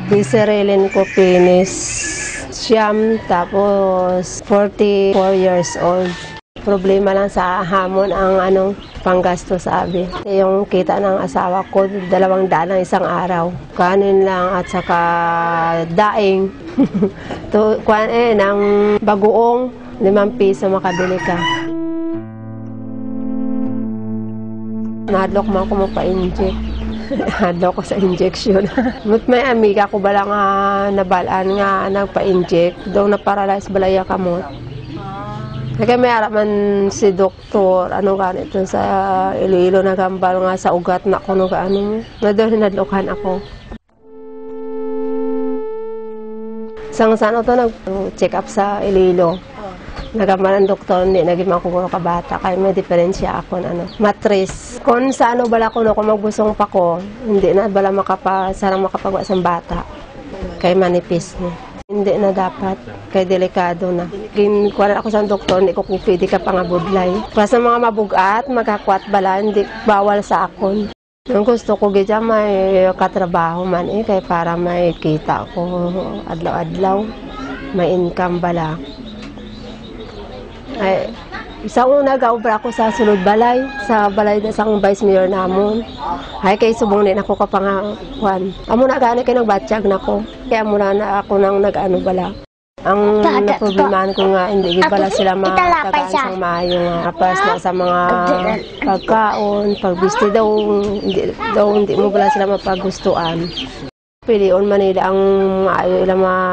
Biserilin ko penis siyam, tapos 44 years old. Problema lang sa hamon ang panggasto sabi. Yung kita ng asawa ko, 200 ng isang araw. Kanin lang at saka daing. Ng bagoong, 5 piso makabili ka. Nahadlok man ko magpa-inject. Nahadlok ko sa injection. But may amiga ko bala nga nabalaan nga nagpa-inject. Daw na-paralyze balaya kamot. Kaya may araman si doktor, ganito sa Iloilo nagambal nga sa ugat na ko na doon hinadlokan ako. Saan ito nag-check up sa Iloilo. Nagambal ang doktor, hindi naging makukuro ka bata, kaya may diferensya ako matris. Kung sa bala ko kung magbusong pa ko, hindi na bala sarang makapagawa sa bata, kaya manipis mo. Hindi na dapat, kay delikado na. Kuwala ako sa doktor, hindi ko pwede ka pangabudlay. Para sa mga mabugat, magkakwat bala, hindi bawal sa akon. Yung gusto ko gaya may katrabaho man kaya para may kita ko adlaw-adlaw, may income bala. Ay, isang nag-aubra ako sa sulod balay, sa balay na isang vice mayor namon. Ay, kay subong din ako kapangakuan. Amo na gani kay nagbatsyag na ko. Kaya muna na ako nang nag-ano bala. Ang naproblemahan ko nga, hindi bala sila matagaan sa maayo nga. Tapos na sa mga pagkaon, pagbisti daw, hindi mo bala sila mapagustuhan. Pilion Manila ang maayo ilang mga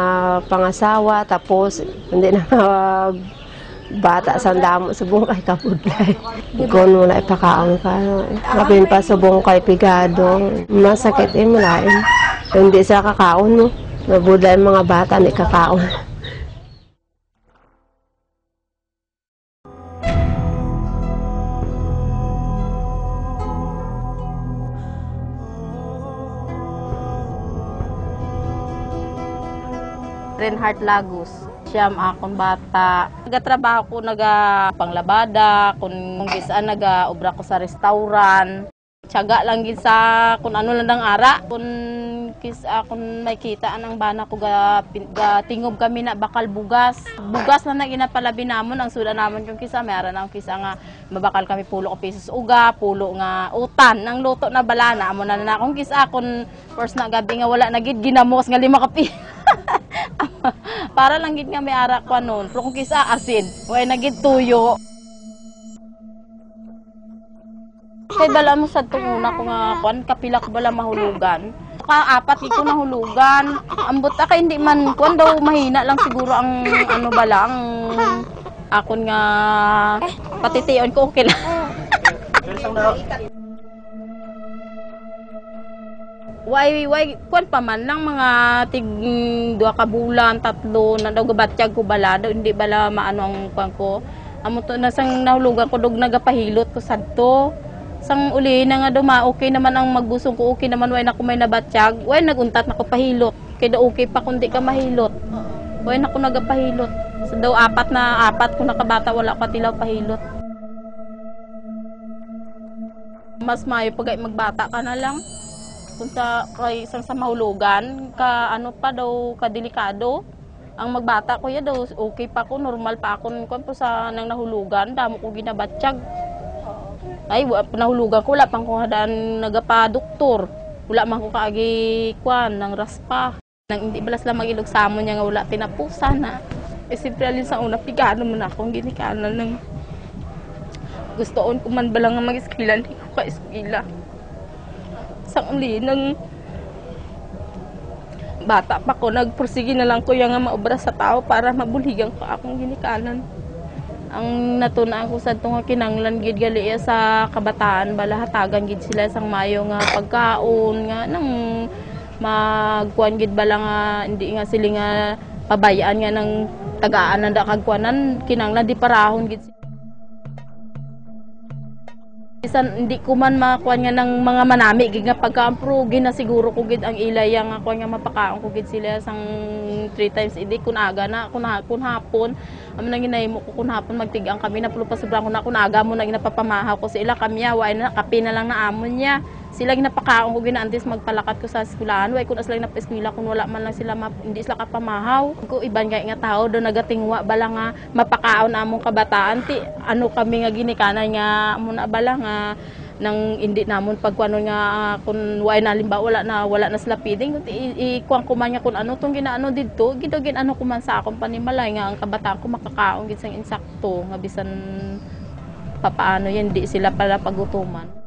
pangasawa, tapos hindi na bata sa damo subong kay kapudlay. Kung wala ipakaon ka, kapin pa subong kay pigado, masakit malain. Hindi sila kakaon, no? Nabudlay mga bata, hindi kakaon. Reinhardt Lagos. Siyam akong bata. Nagatrabaho ko, panglabada, kung gisaan nagaobra ko sa restaurant. Tiyaga lang gisa kung ano lang ang ara. Kung may kita anang bana ko tingob kami na bakal bugas. Bugas na ginapalabi namon ang suda namon yung kisa. Mayroon ang kisa nga mabakal kami pulo ko pesos uga, pulo nga utan. Nang luto na balana amo na akong kisa kung first na gabi nga wala nagid ginamos nga 5 kapi. Para lang gid nga may ara ko noon. Pero kung kisa asin, way nagid tuyo. Kay bala mo sa tunguna ko nga kapila ko bala mahulugan. Apat ko nahulugan. Ambot kay hindi man kuan daw mahina lang siguro ang bala ang akon nga patitiyon ko okay lang. Way kuan pa man lang mga tig 2 ka bulan, 3 na daw gabatsyag ko bala daw hindi bala maano ang kuan ko. Amo to na sang nahulugan ko dog nagapahilot ko sadto. Sang uli na nga duma okay naman ang magbusong ko, okay naman way na ko may nabatsyag, way naguntat na ko pahilot. Kay da okay pa kundi ka mahilot. Way na ko nagapahilot. So daw apat ko nakabata wala ko tilaw pahilot. Mas mayo pag magbata ka na lang. Kung sa mahulugan, pa daw kadelikado. Ang magbata ko ya daw, okay pa ko, normal pa ako. Kung po sa nang nahulugan, damo ko ginabatsyag. Ay, nahulugan ko, wala pang kung hadaan nagapa-doktor. Wala man ko kaagi kwan, ng raspa. Nang hindi balas lang mag-ilog sa amon niya nga wala tinapusa na. Siyempre alin sa una, pigano mo na akong ginikanan ng gustoon ko man balang nga mag-iskila, hindi ko ka-iskila. Sa uli, nang bata pa ko, nagpursige na lang ko yung maobra sa tao para mabuligan ko akong ginikanan. Ang natunaan ko sa itong kinanglan gid gali sa kabataan, bala hatagan gid sila sang mayo nga pagkaon nga nang magkuan gid bala nga hindi nga sila nga pabayaan nga ng tagaan na kagkuanan kinanglan di parahon gid. Bisan hindi ko man makuan nga ng mga manami gid nga pagka-ampro gid na siguro ko gid ang ilay nga kuan nga mapakaon ko gid sila sang 3 times a day kun aga na kun hapon amo nang ginahimo ko kun hapon magtigang kami na pulo pa sobrang kun aga mo nang napapamahaw ko sa ila kami way na kape na lang na amon niya Sila ginapakaon ko ginaantis magpalakat ko sa eskwelahan. Way kun sila napa-eskwela kun wala man lang sila hindi sila kapamahaw. Ko iban kay nga tao do nagatingwa bala nga mapakaon among kabataan ti ano kami nga ginikanan nga muna bala nga nang hindi namon pagkuanon nga kun way na limbawa wala na sila feeding ikuang ko man nga kun ano tong ginaano didto gidogin ano ko man sa akong panimalay nga ang kabataan ko makakaon gid sang insakto nga bisan papaano yan di sila pala pagutuman.